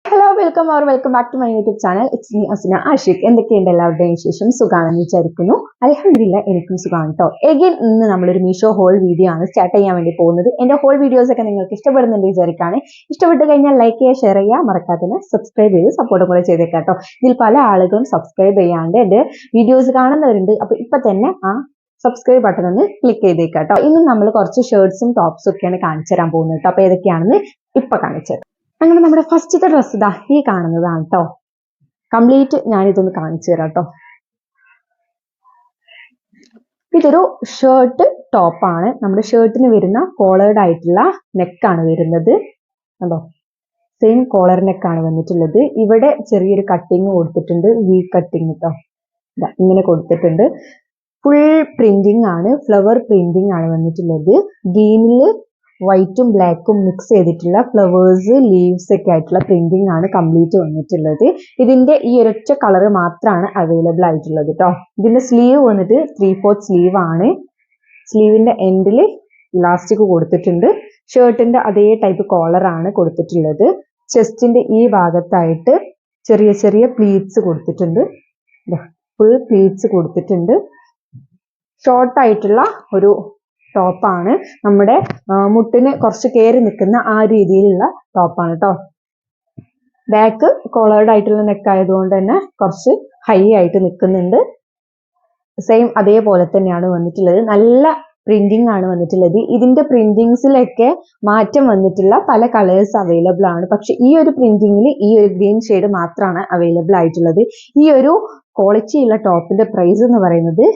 Hello, welcome back to my YouTube channel. It's me Asina Ashik. എന്തൊക്കെയുണ്ട് എല്ലാവരുടെയും വിശേഷം? സുഖാണെന്ന് വിചാരിക്കുന്നു. അൽഹംദുലില്ലാ എനിക്കും സുഖാണ് ട്ടോ. Again ഇന്ന് നമ്മളൊരു മീഷോ ഹോൾ വീഡിയോ ആണ് സ്റ്റാർട്ട് ചെയ്യാൻ വേണ്ടി പോകുന്നത്. എൻ്റെ ഹോൾ വീഡിയോസ് ഒക്കെ നിങ്ങൾക്ക് ഇഷ്ടപ്പെടുന്നുണ്ട് വിചാരിക്കാണ്. ഇഷ്ടപ്പെട്ടു കഴിഞ്ഞാൽ ലൈക്ക് ചെയ്യുക, ഷെയർ ചെയ്യുക, മറക്കാതെ സബ്സ്ക്രൈബ് ചെയ്ത് സപ്പോർട്ട് കൂടെ ചെയ്തേക്കാം ട്ടോ. ഇതിൽ പല ആളുകളും സബ്സ്ക്രൈബ് ചെയ്യാണ്ട് എൻ്റെ വീഡിയോസ് കാണുന്നവരുണ്ട്. അപ്പോൾ ഇപ്പൊ തന്നെ സബ്സ്ക്രൈബ് ബട്ടൺ ഒന്ന് ക്ലിക്ക് ചെയ്തേക്കാം ട്ടോ. ഇന്ന് നമ്മൾ കുറച്ച് ഷർട്ട്സും ടോപ്സും ഒക്കെയാണ് കാണിച്ചു തരാൻ പോകുന്നത് ട്ടോ. അപ്പോൾ ഏതൊക്കെയാണെന്ന് ഇപ്പൊ കാണിച്ചത്. അങ്ങനെ നമ്മുടെ ഫസ്റ്റത്തെ ഡ്രസ്സ് ഇതാ ഈ കാണുന്നതാണ് കേട്ടോ. കംപ്ലീറ്റ് ഞാനിതൊന്ന് കാണിച്ചു തരാം കേട്ടോ. ഇതൊരു ഷർട്ട് ടോപ്പാണ്. നമ്മുടെ ഷർട്ടിന് വരുന്ന കോളേർഡ് ആയിട്ടുള്ള നെക്കാണ് വരുന്നത്. കണ്ടോ, സെയിം കോളർ നെക്കാണ് വന്നിട്ടുള്ളത്. ഇവിടെ ചെറിയൊരു കട്ടിങ് കൊടുത്തിട്ടുണ്ട്, വി കട്ടിങ് കേട്ടോ. ഇങ്ങനെ കൊടുത്തിട്ടുണ്ട്. ഫുൾ പ്രിന്റിംഗ് ആണ്, ഫ്ലവർ പ്രിന്റിംഗ് ആണ് വന്നിട്ടുള്ളത്. ഗ്രീനില് വൈറ്റും ബ്ലാക്കും മിക്സ് ചെയ്തിട്ടുള്ള ഫ്ലവേഴ്സ്, ലീവ്സ് ഒക്കെ ആയിട്ടുള്ള പ്രിന്റിംഗ് ആണ് കംപ്ലീറ്റ് വന്നിട്ടുള്ളത്. ഇതിന്റെ ഈ ഒരൊറ്റ കളർ മാത്രമാണ് അവൈലബിൾ ആയിട്ടുള്ളത് കേട്ടോ. ഇതിന്റെ സ്ലീവ് വന്നിട്ട് 3/4 സ്ലീവ് ആണ്. സ്ലീവിന്റെ എൻഡിൽ ഇലാസ്റ്റിക് കൊടുത്തിട്ടുണ്ട്. ഷർട്ടിന്റെ അതേ ടൈപ്പ് കോളർ ആണ് കൊടുത്തിട്ടുള്ളത്. ചെസ്റ്റിന്റെ ഈ ഭാഗത്തായിട്ട് ചെറിയ ചെറിയ പ്ലീറ്റ്സ് കൊടുത്തിട്ടുണ്ട്. ഫുൾ പ്ലീറ്റ്സ് കൊടുത്തിട്ടുണ്ട്. ഷോർട്ട് ആയിട്ടുള്ള ഒരു ടോപ്പാണ്. നമ്മുടെ മുട്ടിന് കുറച്ച് കയറി നിൽക്കുന്ന ആ രീതിയിലുള്ള ടോപ്പാണ് കേട്ടോ. ബാക്ക് കോളേർഡ് ആയിട്ടുള്ള നെക്ക് ആയതുകൊണ്ട് തന്നെ കുറച്ച് ഹൈ ആയിട്ട് നിൽക്കുന്നുണ്ട്. സെയിം അതേപോലെ തന്നെയാണ് വന്നിട്ടുള്ളത്. നല്ല പ്രിന്റിംഗ് ആണ് വന്നിട്ടുള്ളത്. ഇതിന്റെ പ്രിന്റിങ്സിലൊക്കെ മാറ്റം വന്നിട്ടുള്ള പല കളേഴ്സ് അവൈലബിൾ ആണ്. പക്ഷെ ഈ ഒരു പ്രിന്റിങ്ങിൽ ഈ ഒരു ഗ്രീൻ ഷെയ്ഡ് മാത്രമാണ് അവൈലബിൾ ആയിട്ടുള്ളത്. ഈ ഒരു ക്വാളിറ്റി ഉള്ള ടോപ്പിന്റെ പ്രൈസ് എന്ന് പറയുന്നത്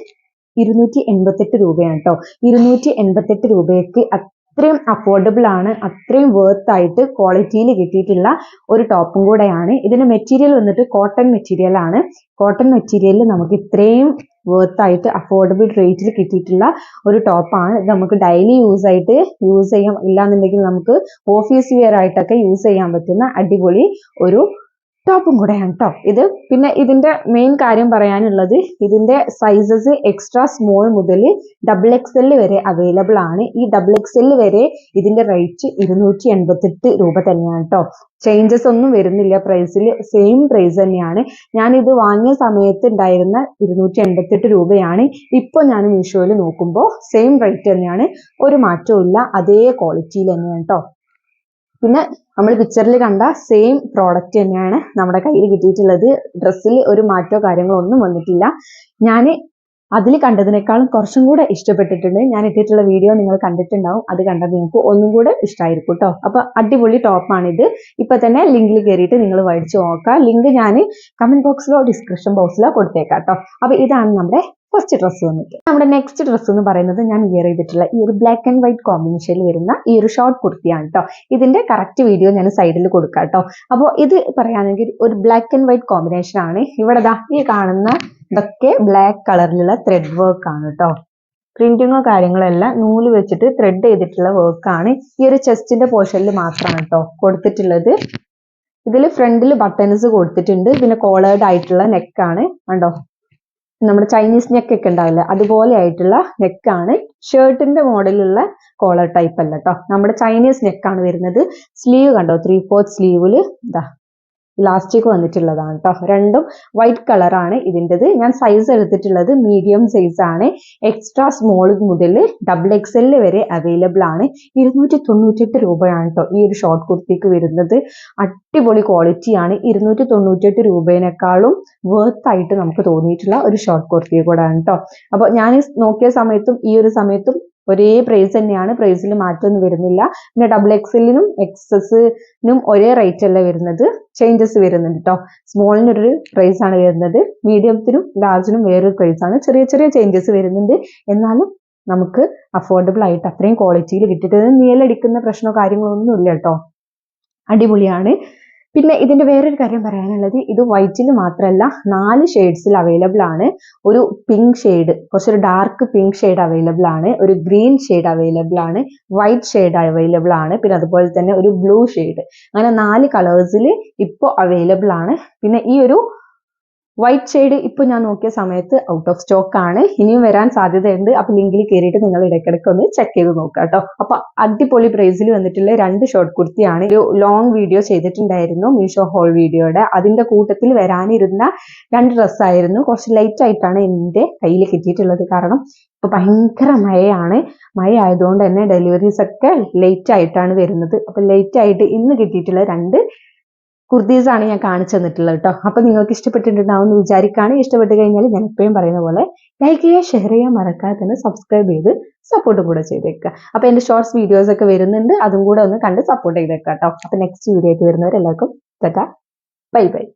288 രൂപയാണ് കേട്ടോ. 288 രൂപയ്ക്ക് അത്രയും അഫോർഡബിൾ ആണ്, അത്രയും വേർത്ത് ആയിട്ട് ക്വാളിറ്റിയിൽ കിട്ടിയിട്ടുള്ള ഒരു ടോപ്പും കൂടെയാണ്. ഇതിന്റെ മെറ്റീരിയൽ വന്നിട്ട് കോട്ടൺ മെറ്റീരിയൽ ആണ്. കോട്ടൺ മെറ്റീരിയലിൽ നമുക്ക് ഇത്രയും വേർത്ത് ആയിട്ട് അഫോർഡബിൾ റേറ്റിൽ കിട്ടിയിട്ടുള്ള ഒരു ടോപ്പാണ്. ഇത് നമുക്ക് ഡെയിലി യൂസ് ചെയ്യാം, ഇല്ലാന്നുണ്ടെങ്കിൽ നമുക്ക് ഓഫീസ് വെയർ ആയിട്ടൊക്കെ യൂസ് ചെയ്യാൻ പറ്റുന്ന അടിപൊളി ഒരു ടോപ്പും കൂടെയാണ് കേട്ടോ ഇത്. പിന്നെ ഇതിന്റെ മെയിൻ കാര്യം പറയാനുള്ളത്, ഇതിന്റെ സൈസസ് എക്സ്ട്രാ സ്മോൾ മുതൽ XXL വരെ അവൈലബിൾ ആണ്. ഈ XXL വരെ ഇതിന്റെ റേറ്റ് 288 രൂപ തന്നെയാണ് കേട്ടോ. ചേഞ്ചസ് ഒന്നും വരുന്നില്ല പ്രൈസിൽ, സെയിം പ്രൈസ് തന്നെയാണ്. ഞാൻ ഇത് വാങ്ങിയ സമയത്ത് ഉണ്ടായിരുന്ന 288 രൂപയാണ്. ഇപ്പോൾ ഞാൻ മീഷോയിൽ നോക്കുമ്പോൾ സെയിം റേറ്റ് തന്നെയാണ്, ഒരു മാറ്റവും ഇല്ല, അതേ ക്വാളിറ്റിയിൽ തന്നെയാണ് കേട്ടോ. പിന്നെ നമ്മൾ പിക്ചറിൽ കണ്ട സെയിം പ്രോഡക്റ്റ് തന്നെയാണ് നമ്മുടെ കയ്യിൽ കിട്ടിയിട്ടുള്ളത്. ഡ്രസ്സിൽ ഒരു മാറ്റമോ കാര്യങ്ങളോ ഒന്നും വന്നിട്ടില്ല. ഞാൻ അതിൽ കണ്ടതിനേക്കാളും കുറച്ചും കൂടെ ഇഷ്ടപ്പെട്ടിട്ടുണ്ട്. ഞാൻ ഇട്ടിട്ടുള്ള വീഡിയോ നിങ്ങൾ കണ്ടിട്ടുണ്ടാവും. അത് കണ്ടാൽ നിങ്ങൾക്ക് ഒന്നും കൂടെ ഇഷ്ടമായിരിക്കും കേട്ടോ. അപ്പൊ അടിപൊളി ടോപ്പാണിത്. ഇപ്പൊ തന്നെ ലിങ്കിൽ കയറിയിട്ട് നിങ്ങൾ മേടിച്ചു നോക്കുക. ലിങ്ക് ഞാൻ കമന്റ് ബോക്സിലോ ഡിസ്ക്രിപ്ഷൻ ബോക്സിലോ കൊടുത്തേക്കാം കേട്ടോ. അപ്പൊ ഇതാണ് നമ്മുടെ ഫസ്റ്റ് ഡ്രസ്സ് വന്നിട്ട്. നമ്മുടെ നെക്സ്റ്റ് ഡ്രസ്സ് എന്ന് പറയുന്നത് ഞാൻ വിയർ ചെയ്തിട്ടുള്ള ഈ ഒരു ബ്ലാക്ക് ആൻഡ് വൈറ്റ് കോമ്പിനേഷനിൽ വരുന്ന ഈ ഒരു ഷോർട്ട് കുർത്തിയാണ് കേട്ടോ. ഇതിന്റെ കറക്റ്റ് വീഡിയോ ഞാൻ സൈഡിൽ കൊടുക്കാം കേട്ടോ. അപ്പോൾ ഇത് പറയുകയാണെങ്കിൽ ഒരു ബ്ലാക്ക് ആൻഡ് വൈറ്റ് കോമ്പിനേഷൻ ആണ്. ഇവിടെ ദാ ഈ കാണുന്ന ഇതൊക്കെ ബ്ലാക്ക് കളറിലുള്ള ത്രെഡ് വർക്ക് ആണ് കേട്ടോ. പ്രിന്റിങ്ങോ കാര്യങ്ങളോ എല്ലാം നൂല് വെച്ചിട്ട് ത്രെഡ് ചെയ്തിട്ടുള്ള വർക്കാണ്. ഈ ഒരു ചെസ്റ്റിന്റെ പോർഷനിൽ മാത്രമാണ് കേട്ടോ കൊടുത്തിട്ടുള്ളത്. ഇതിൽ ഫ്രണ്ടിൽ ബട്ടൺസ് കൊടുത്തിട്ടുണ്ട്. പിന്നെ കോളേർഡ് ആയിട്ടുള്ള നെക്കാണ് കണ്ടോ. നമ്മുടെ ചൈനീസ് നെക്ക് ഒക്കെ ഉണ്ടാവില്ല, അതുപോലെ ആയിട്ടുള്ള നെക്കാണ്. ഷർട്ടിന്റെ മോഡലുള്ള കോളർ ടൈപ്പ് അല്ല കേട്ടോ, നമ്മുടെ ചൈനീസ് നെക്കാണ് വരുന്നത്. സ്ലീവ് കണ്ടോ, 3/4 സ്ലീവില് ഇതാ ഇലാസ്റ്റിക് വന്നിട്ടുള്ളതാണ് കേട്ടോ. രണ്ടും വൈറ്റ് കളറാണ് ഇതിൻ്റെത്. ഞാൻ സൈസ് എടുത്തിട്ടുള്ളത് മീഡിയം സൈസ് ആണ്. എക്സ്ട്രാ സ്മോൾ മുതൽ XXL വരെ അവൈലബിൾ ആണ്. 298 രൂപയാണ് കേട്ടോ ഈ ഒരു ഷോർട്ട് കുർത്തിക്ക് വരുന്നത്. അടിപൊളി ക്വാളിറ്റിയാണ്. 298 രൂപേനേക്കാളും വേർത്ത് ആയിട്ട് നമുക്ക് തോന്നിയിട്ടുള്ള ഒരു ഷോർട്ട് കുർത്തി കൂടെയാണ് കേട്ടോ. അപ്പോൾ ഞാൻ നോക്കിയ സമയത്തും ഈ ഒരു സമയത്തും ഒരേ പ്രൈസ് തന്നെയാണ്, പ്രൈസിൽ മാറ്റമൊന്നും വരുന്നില്ല. പിന്നെ XXLനും XSനും ഒരേ റേറ്റ് അല്ല വരുന്നത്, ചേഞ്ചസ് വരുന്നുണ്ട് കേട്ടോ. സ്മോളിനൊരു പ്രൈസ് ആണ് വരുന്നത്, മീഡിയത്തിനും ലാർജിനും വേറൊരു പ്രൈസ് ആണ്. ചെറിയ ചെറിയ ചേഞ്ചസ് വരുന്നുണ്ട്. എന്നാലും നമുക്ക് അഫോർഡബിൾ ആയിട്ട് അത്രയും ക്വാളിറ്റിയിൽ കിട്ടിയിട്ട് നീലടിക്കുന്ന പ്രശ്നമോ കാര്യങ്ങളോ ഒന്നും ഇല്ല കേട്ടോ. അടിപൊളിയാണ്. പിന്നെ ഇതിന്റെ വേറൊരു കാര്യം പറയാനുള്ളത്, ഇത് വൈറ്റിൽ മാത്രമല്ല 4 ഷെയ്ഡ്സിൽ അവൈലബിൾ ആണ്. ഒരു പിങ്ക് ഷെയ്ഡ്, കുറച്ചൊരു ഡാർക്ക് പിങ്ക് ഷെയ്ഡ് അവൈലബിൾ ആണ്. ഒരു ഗ്രീൻ ഷെയ്ഡ് അവൈലബിൾ ആണ്. വൈറ്റ് ഷെയ്ഡ് അവൈലബിൾ ആണ്. പിന്നെ അതുപോലെ തന്നെ ഒരു ബ്ലൂ ഷെയ്ഡ്. അങ്ങനെ 4 കളേഴ്സിൽ ഇപ്പോൾ അവൈലബിൾ ആണ്. പിന്നെ ഈ ഒരു വൈറ്റ് ഷെയ്ഡ് ഇപ്പൊ ഞാൻ നോക്കിയ സമയത്ത് ഔട്ട് ഓഫ് സ്റ്റോക്ക് ആണ്, ഇനിയും വരാൻ സാധ്യതയുണ്ട്. അപ്പൊ ലിങ്കിൽ കയറിയിട്ട് നിങ്ങൾ ഇടയ്ക്കിടയ്ക്ക് ഒന്ന് ചെക്ക് ചെയ്ത് നോക്കുക കേട്ടോ. അപ്പൊ അടിപൊളി പ്രൈസിൽ വന്നിട്ടുള്ള 2 ഷോർട്ട് കുർത്തിയാണ്. ഒരു ലോങ് വീഡിയോ ചെയ്തിട്ടുണ്ടായിരുന്നു മീഷോ ഹോൾ വീഡിയോയുടെ, അതിന്റെ കൂട്ടത്തിൽ വരാനിരുന്ന 2 ഡ്രസ്സായിരുന്നു. കുറച്ച് ലൈറ്റ് ആയിട്ടാണ് എന്റെ കയ്യിൽ കിട്ടിയിട്ടുള്ളത്, കാരണം ഇപ്പൊ ഭയങ്കര മഴയാണ്. മഴ ആയതുകൊണ്ട് തന്നെ ഡെലിവറീസ് ഒക്കെ ലേറ്റ് ആയിട്ടാണ് വരുന്നത്. അപ്പൊ ലേറ്റ് ആയിട്ട് ഇന്ന് കിട്ടിയിട്ടുള്ള 2 കുർത്തീസ് ആണ് ഞാൻ കാണിച്ചു തന്നിട്ടുള്ളത് കേട്ടോ. അപ്പൊ നിങ്ങൾക്ക് ഇഷ്ടപ്പെട്ടിട്ടുണ്ടാവും എന്ന് വിചാരിക്കുകയാണ്. ഇഷ്ടപ്പെട്ട് കഴിഞ്ഞാൽ ഞാൻ എപ്പോഴും പറയുന്ന പോലെ ലൈക്ക് ചെയ്യുക, ഷെയർ ചെയ്യാൻ മറക്കാതെ തന്നെ സബ്സ്ക്രൈബ് ചെയ്ത് സപ്പോർട്ടും കൂടെ ചെയ്തേക്കുക. അപ്പൊ എന്റെ ഷോർട്സ് വീഡിയോസ് ഒക്കെ വരുന്നുണ്ട്, അതും കൂടെ ഒന്ന് കണ്ട് സപ്പോർട്ട് ചെയ്തേക്കാം കേട്ടോ. അപ്പൊ നെക്സ്റ്റ് വീഡിയോ ആയിട്ട് വരുന്നവരെല്ലാവർക്കും ബൈ ബൈ.